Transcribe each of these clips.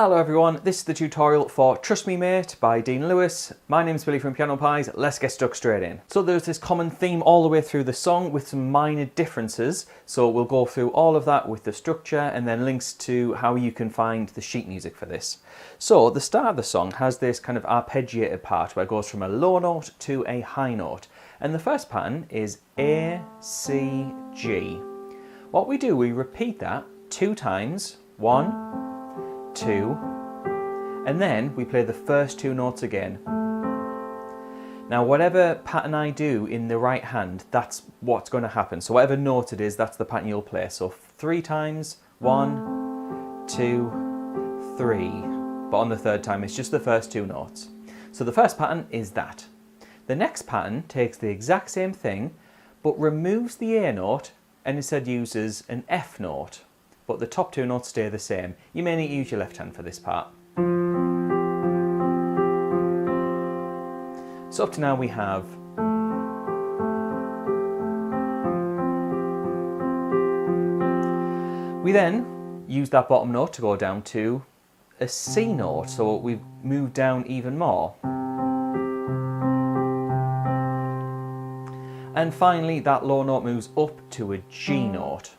Hello everyone, this is the tutorial for Trust Me Mate by Dean Lewis. My name's Billy from Piano Pies, let's get stuck straight in. So there's this common theme all the way through the song with some minor differences. So we'll go through all of that with the structure and then links to how you can find the sheet music for this. So the start of the song has this kind of arpeggiated part where it goes from a low note to a high note. And the first pattern is A, C, G. What we do, we repeat that 2 times, 1, 2, and then we play the first 2 notes again. Now whatever pattern I do in the right hand, that's what's going to happen. So whatever note it is, that's the pattern you'll play. So 3 times, 1, 2, 3. But on the third time it's just the first 2 notes. So the first pattern is that. The next pattern takes the exact same thing but removes the A note and instead uses an F note. But the top 2 notes stay the same. You may need to use your left hand for this part. So up to now we have we then use that bottom note to go down to a C note, so we've moved down even more. And finally that low note moves up to a G note.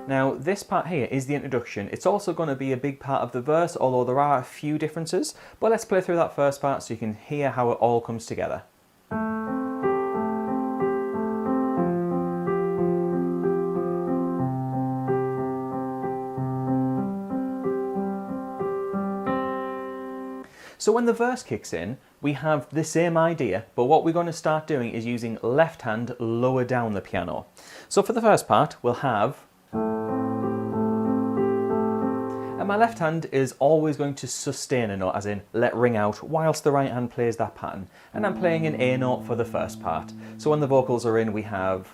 Now this part here is the introduction. It's also going to be a big part of the verse, although there are a few differences. But let's play through that first part so you can hear how it all comes together. So when the verse kicks in, we have the same idea, but what we're going to start doing is using left hand lower down the piano. So for the first part, we'll have, and my left hand is always going to sustain a note, as in let ring out, whilst the right hand plays that pattern. And I'm playing an A note for the first part. So when the vocals are in, we have.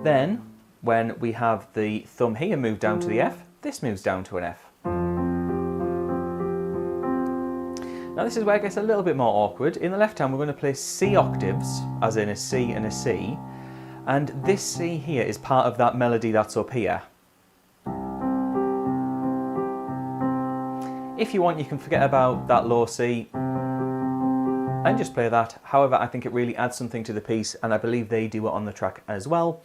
Then, when we have the thumb here move down to the F, this moves down to an F. Now this is where it gets a little bit more awkward. In the left hand, we're going to play C octaves, as in a C and a C. And this C here is part of that melody that's up here. If you want, you can forget about that low C and just play that. However, I think it really adds something to the piece, and I believe they do it on the track as well.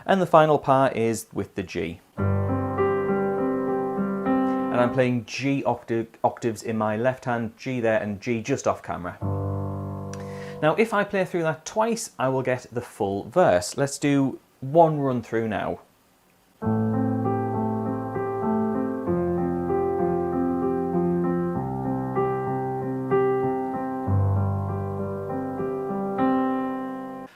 And the final part is with the G. And I'm playing G octaves in my left hand, G there and G just off camera. Now if I play through that twice, I will get the full verse. Let's do one run through now.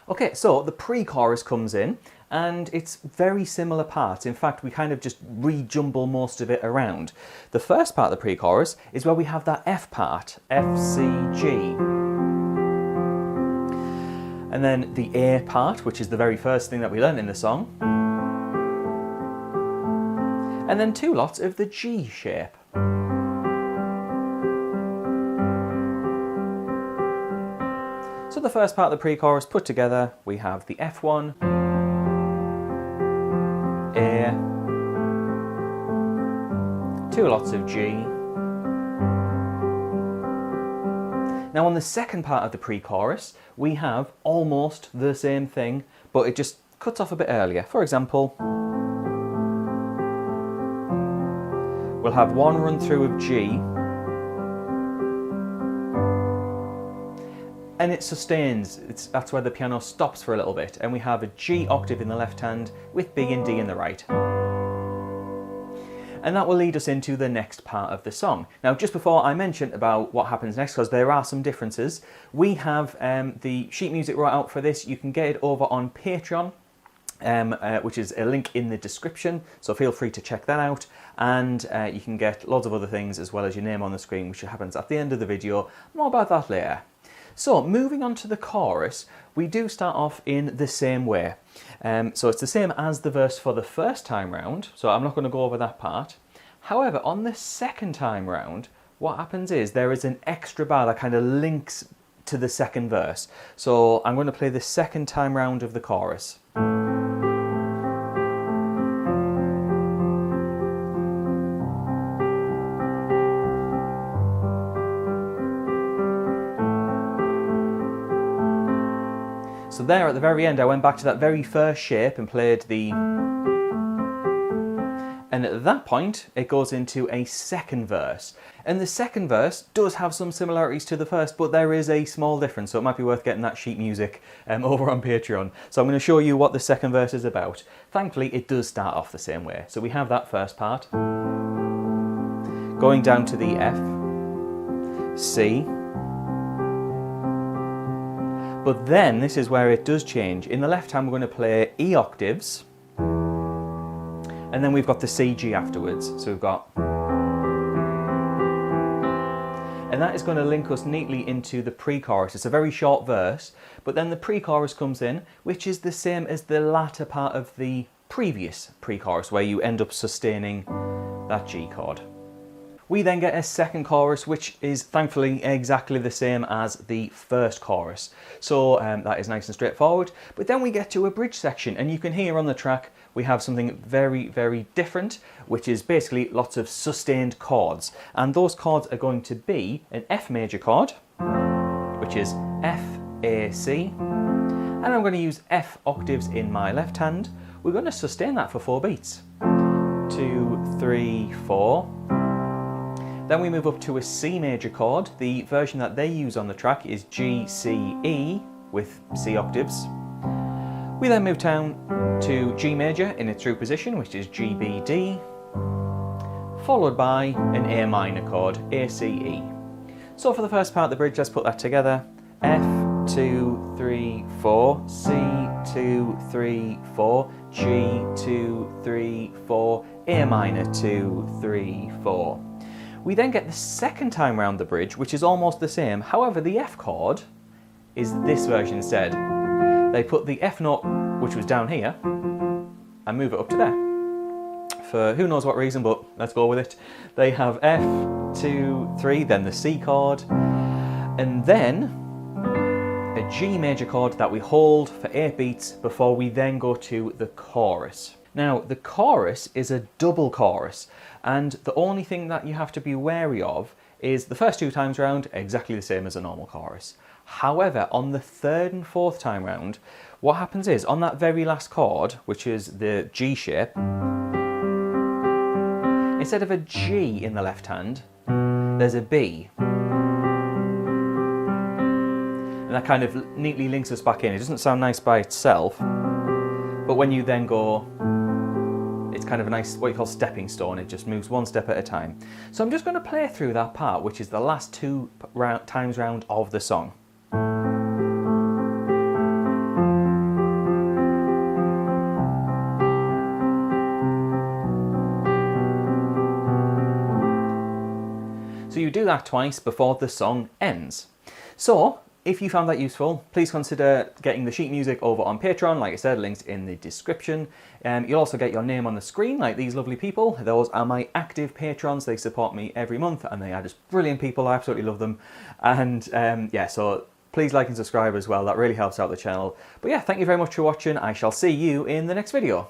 Okay, so the pre-chorus comes in and it's very similar parts. In fact, we kind of just rejumble most of it around. The first part of the pre-chorus is where we have that F part, F, C, G. And then the A part, which is the very first thing that we learn in the song. And then 2 lots of the G shape. So the first part of the pre-chorus put together, we have the F1, A, 2 lots of G. Now on the second part of the pre-chorus, we have almost the same thing, but it just cuts off a bit earlier. For example, we'll have one run through of G, and it sustains. That's where the piano stops for a little bit, and we have a G octave in the left hand with B and D in the right. And that will lead us into the next part of the song. Now just before I mention about what happens next, because there are some differences, we have the sheet music wrote out for this. You can get it over on Patreon, which is a link in the description, so feel free to check that out. And you can get loads of other things as well as your name on the screen, which happens at the end of the video. More about that later. So moving on to the chorus, we do start off in the same way. So it's the same as the verse for the first time round, so I'm not going to go over that part. However, on the second time round, what happens is there is an extra bar that kind of links to the second verse. So I'm going to play the second time round of the chorus. So there at the very end I went back to that very first shape and played the... And at that point it goes into a second verse. And the second verse does have some similarities to the first, but there is a small difference, so it might be worth getting that sheet music over on Patreon. So I'm going to show you what the second verse is about. Thankfully it does start off the same way. So we have that first part, going down to the F, C, but then this is where it does change. In the left hand we're going to play E octaves, and then we've got the C, G afterwards. So we've got... And that is going to link us neatly into the pre-chorus. It's a very short verse, but then the pre-chorus comes in, which is the same as the latter part of the previous pre-chorus, where you end up sustaining that G chord. We then get a second chorus, which is thankfully exactly the same as the first chorus. So that is nice and straightforward. But then we get to a bridge section, and you can hear on the track we have something very, very different, which is basically lots of sustained chords. And those chords are going to be an F major chord, which is F, A, C. And I'm going to use F octaves in my left hand. We're going to sustain that for 4 beats. 2, 3, 4. Then we move up to a C major chord. The version that they use on the track is G, C, E with C octaves. We then move down to G major in its true position, which is G, B, D, followed by an A minor chord, A, C, E. So for the first part of the bridge, let's put that together. F, 2, 3, 4, C, 2, 3, 4, G, 2, 3, 4, A minor, 2, 3, 4. We then get the second time round the bridge, which is almost the same. However, the F chord is this version instead. They put the F note, which was down here, and move it up to there. For who knows what reason, but let's go with it. They have F, 2, 3, then the C chord, and then a G major chord that we hold for 8 beats before we then go to the chorus. Now, the chorus is a double chorus, and the only thing that you have to be wary of is the first 2 times round, exactly the same as a normal chorus. However, on the 3rd and 4th time round, what happens is, on that very last chord, which is the G shape, instead of a G in the left hand, there's a B. And that kind of neatly links us back in. It doesn't sound nice by itself, but when you then go, it's kind of a nice, what you call stepping stone. It just moves 1 step at a time. So I'm just going to play through that part, which is the last 2 times round of the song. So you do that twice before the song ends. So if you found that useful, please consider getting the sheet music over on Patreon. Like I said, links in the description. You'll also get your name on the screen, like these lovely people. Those are my active patrons. They support me every month, and they are just brilliant people. I absolutely love them. And yeah, so please like and subscribe as well. That really helps out the channel. But yeah, thank you very much for watching. I shall see you in the next video.